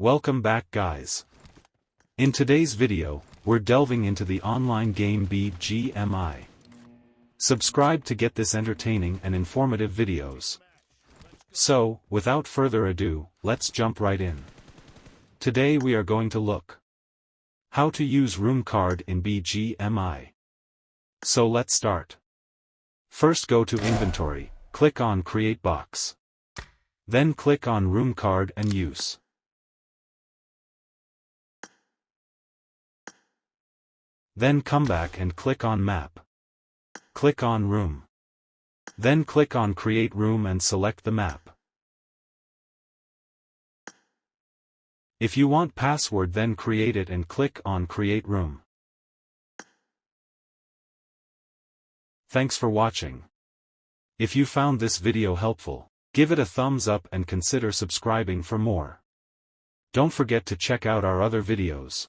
Welcome back guys. In today's video, we're delving into the online game BGMI. Subscribe to get this entertaining and informative videos. So, without further ado, let's jump right in. Today we are going to look how to use room card in BGMI. So let's start. First go to Inventory, click on Create Box. Then click on Room Card and Use. Then come back and click on Map. Click on Room. Then click on Create Room and select the map. If you want password, then create it and click on Create Room. Thanks for watching. If you found this video helpful, give it a thumbs up and consider subscribing for more. Don't forget to check out our other videos.